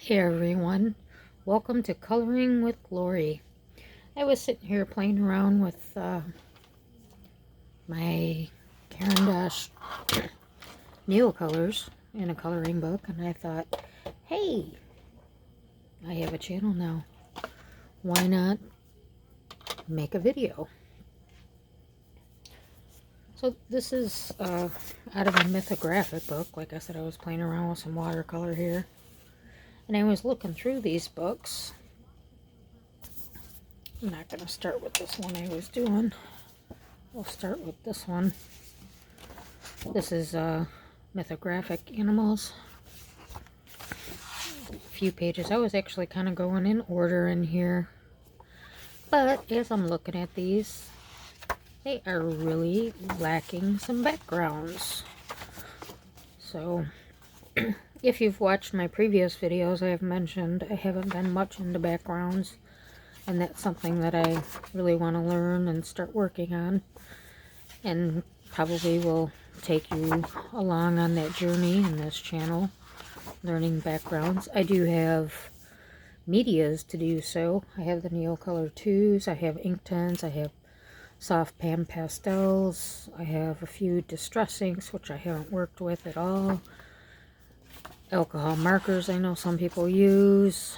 Hey everyone, welcome to Coloring with Glory. I was sitting here playing around with my Caran d'Ache Neocolors in a coloring book, and I thought, hey, I have a channel now. Why not make a video? So this is out of a mythographic book. Like I said, I was playing around with some watercolor here, and I was looking through these books. I'm not going to start with this one I was doing. We'll start with this one. This is Mythographic Animals. A few pages. I was actually kind of going in order in here. But as I'm looking at these, they are really lacking some backgrounds. So, if you've watched my previous videos, I have mentioned I haven't been much into backgrounds. And that's something that I really want to learn and start working on. And probably will take you along on that journey in this channel, learning backgrounds. I do have medias to do so. I have the Neocolor 2s, I have Inktense, I have soft pan pastels, I have a few distress inks which I haven't worked with at all. Alcohol markers I know some people use.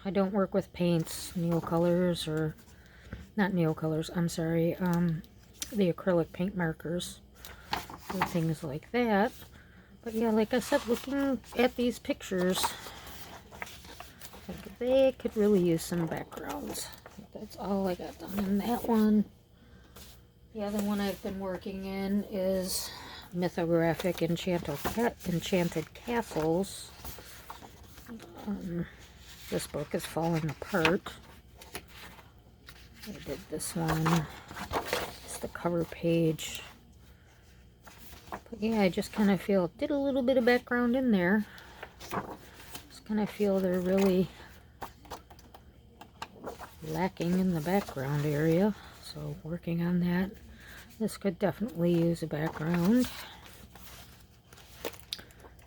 I don't work with paints, Neocolors, or not Neocolors, I'm sorry, the acrylic paint markers and things like that. But yeah, like I said, looking at these pictures, like they could really use some backgrounds. That's all I got done in that one. The other one I've been working in is Mythographic Enchanted Castles. This book is falling apart. I did this one. It's the cover page. But yeah, I just kind of feel, did a little bit of background in there. Just kind of feel they're really lacking in the background area. So working on that. This could definitely use a background.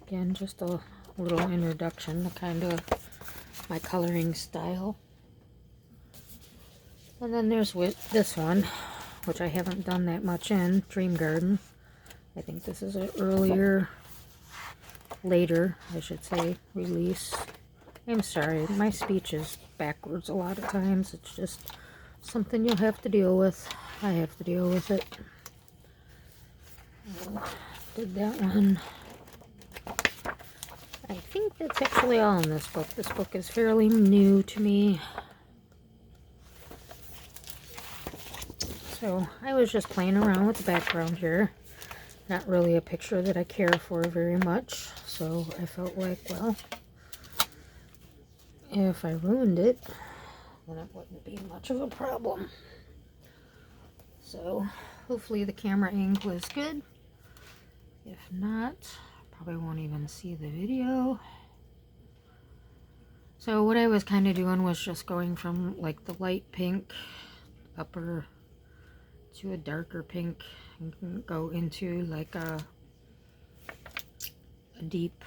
Again, just a little introduction to kind of my coloring style. And then there's this one, which I haven't done that much in, Dream Garden. I think this is an later, I should say, release. I'm sorry, my speech is backwards a lot of times. It's just something you'll have to deal with. I have to deal with it. Did that one. I think that's actually all in this book. This book is fairly new to me. So I was just playing around with the background here. Not really a picture that I care for very much. So I felt like, well, if I ruined it, then it wouldn't be much of a problem. So hopefully the camera angle is good. If not, probably won't even see the video. So what I was kind of doing was just going from like the light pink upper to a darker pink and go into like a deep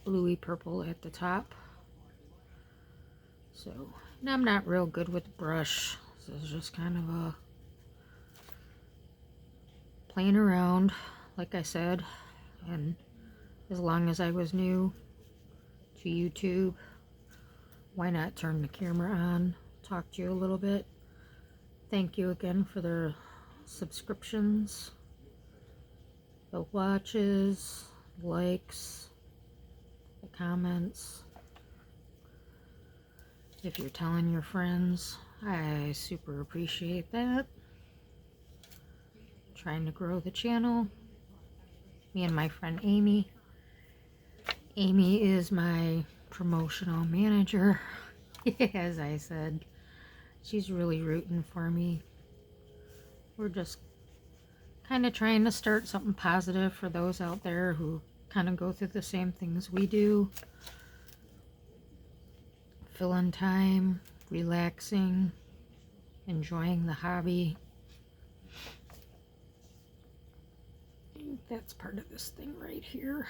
bluey purple at the top. So, and I'm not real good with the brush. This is just kind of a playing around, like I said. And as long as I was new to YouTube, why not turn the camera on, talk to you a little bit. Thank you again for the subscriptions, the watches, likes, the comments. If you're telling your friends, I super appreciate that. Trying to grow the channel. Me and my friend Amy. Amy is my promotional manager. As I said, she's really rooting for me. We're just kind of trying to start something positive for those out there who kind of go through the same things we do. Filling time, relaxing, enjoying the hobby. I think that's part of this thing right here.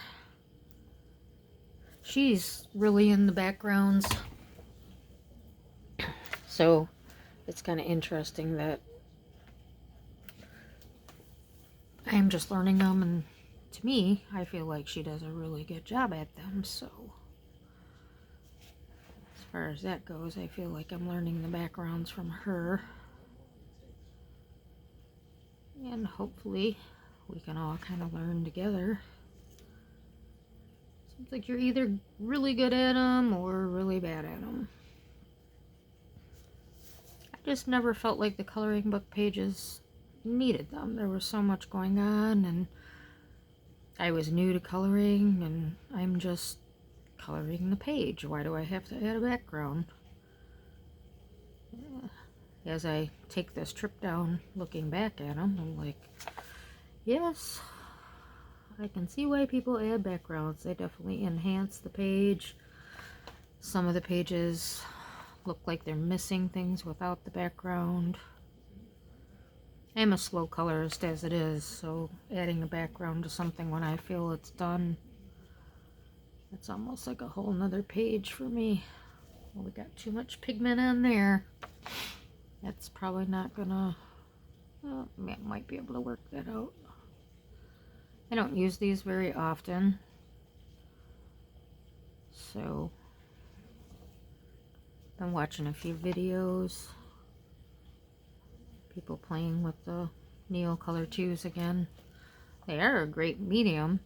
she's really in the backgrounds. So it's kind of interesting that I'm just learning them, and to me, I feel like she does a really good job at them. So as far as that goes, I feel like I'm learning the backgrounds from her. And hopefully we can all kind of learn together. Seems like you're either really good at them or really bad at them. I just never felt like the coloring book pages needed them. There was so much going on, and I was new to coloring, and I'm just coloring the page. Why do I have to add a background? As I take this trip down looking back at them, I'm like, yes, I can see why people add backgrounds. They definitely enhance the page. Some of the pages look like they're missing things without the background. I'm a slow colorist as it is, so adding a background to something when I feel it's done, it's almost like a whole nother page for me. Well, we got too much pigment on there. That's probably not gonna, well, I might be able to work that out. I don't use these very often, so been watching a few videos, people playing with the Neocolor 2s again. They are a great medium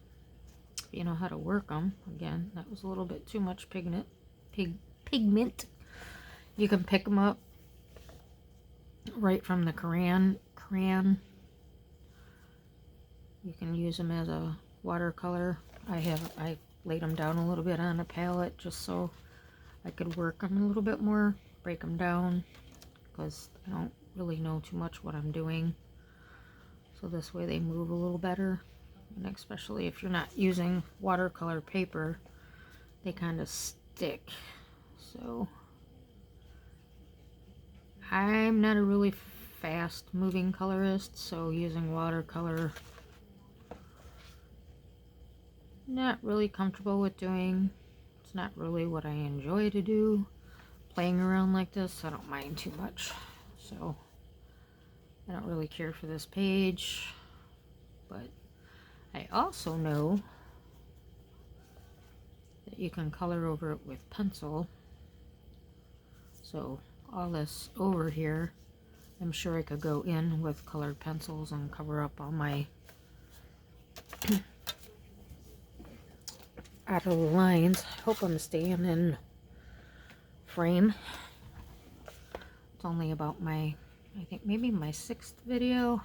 if you know how to work them. Again, that was a little bit too much pigment. You can pick them up right from the crayon. You can use them as a watercolor. I laid them down a little bit on a palette just so I could work them a little bit more, break them down, because I don't really know too much what I'm doing. So this way they move a little better, and especially if you're not using watercolor paper, they kind of stick. So I'm not a really fast moving colorist, so using watercolor, not really comfortable with doing. It's not really what I enjoy to do. Playing around like this, I don't mind too much. So I don't really care for this page, but I also know that you can color over it with pencil. So all this over here, I'm sure I could go in with colored pencils and cover up all my out of the lines. I hope I'm staying in frame. It's only about my, I think maybe my 6th video.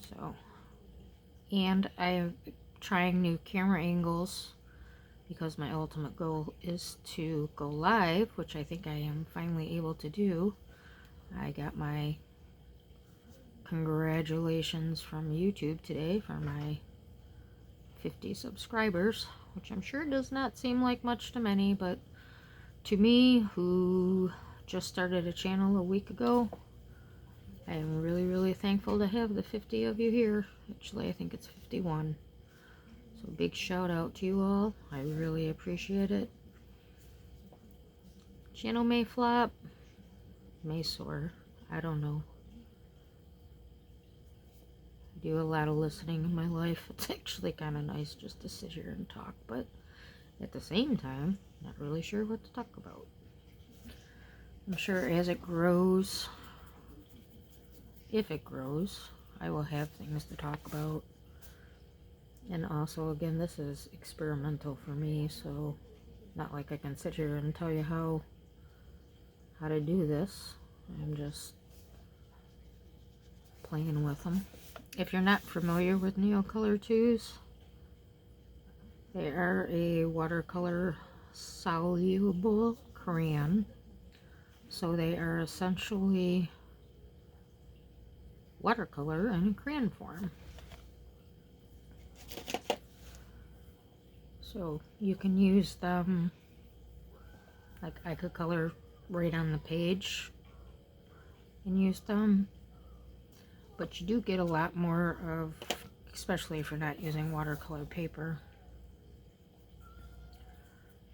So, and I'm trying new camera angles because my ultimate goal is to go live, which I think I am finally able to do. I got my congratulations from YouTube today for my 50 subscribers, which I'm sure does not seem like much to many, but to me, who just started a channel a week ago, I am really, really thankful to have the 50 of you here. Actually, I think it's 51. So big shout out to you all. I really appreciate it. Channel may flop, may soar. I don't know. I do a lot of listening in my life. It's actually kind of nice just to sit here and talk, but at the same time, not really sure what to talk about. I'm sure as it grows, if it grows, I will have things to talk about. And also, again, this is experimental for me, so not like I can sit here and tell you how to do this. I'm just playing with them. If you're not familiar with Neocolor 2s, they are a watercolor soluble crayon. So they are essentially watercolor in crayon form. So you can use them, like I could color right on the page and use them, but you do get a lot more of, especially if you're not using watercolor paper,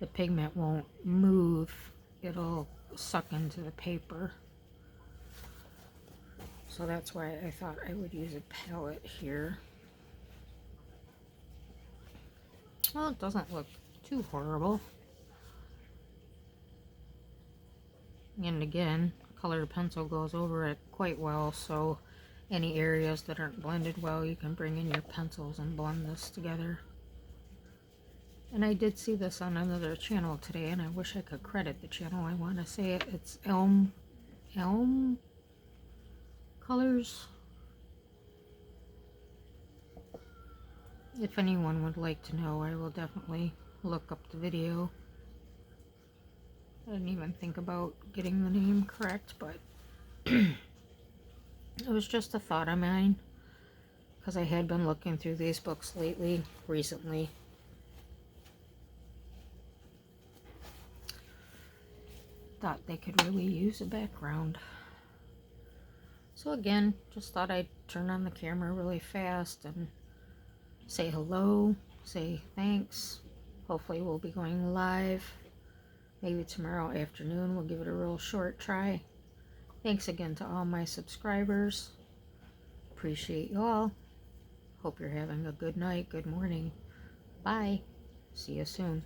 the pigment won't move. It'll suck into the paper. So that's why I thought I would use a palette here. Well, it doesn't look too horrible. And again, colored pencil goes over it quite well, so any areas that aren't blended well, you can bring in your pencils and blend this together. And I did see this on another channel today, and I wish I could credit the channel. I want to say it's Elm Colors. If anyone would like to know, I will definitely look up the video. I didn't even think about getting the name correct, but it was just a thought of mine, because I had been looking through these books recently. Thought they could really use a background. So again, just thought I'd turn on the camera really fast and say hello, say thanks. Hopefully we'll be going live. Maybe tomorrow afternoon. We'll give it a real short try. Thanks again to all my subscribers. Appreciate you all. Hope you're having a good night, good morning. Bye. See you soon.